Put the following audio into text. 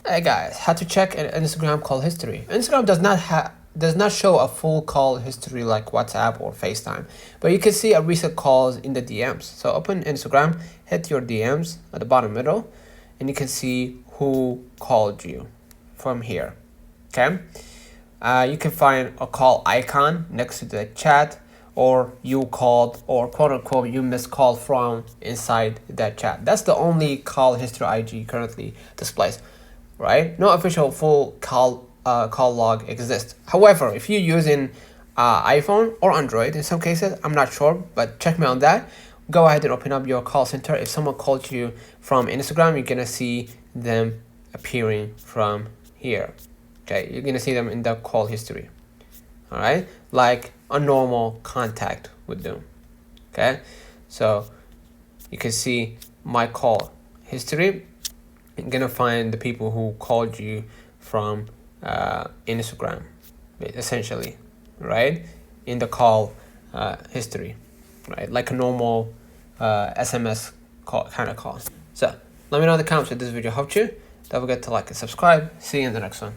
Hey guys, how to check an Instagram call history. Instagram does not show a full call history like WhatsApp or FaceTime, but you can see a recent calls in the DMs. So open Instagram, hit your DMs at the bottom middle, and you can see who called you from here. Okay, you can find a call icon next to the chat, or you called, or quote unquote you missed call from inside that chat. That's the only call history IG currently displays. Right? No official full call log exists. However, if you're using iPhone or Android, in some cases, I'm not sure, but check me on that. Go ahead and open up your call center. If someone called you from Instagram, you're gonna see them appearing from here. Okay, you're gonna see them in the call history. All right, like a normal contact would do. Okay, so you can see my call history. You're gonna find the people who called you from Instagram, essentially, right? In the call history, right? Like a normal SMS call, kind of call. So let me know in the comments if this video helped you. Don't forget to like and subscribe. See you in the next one.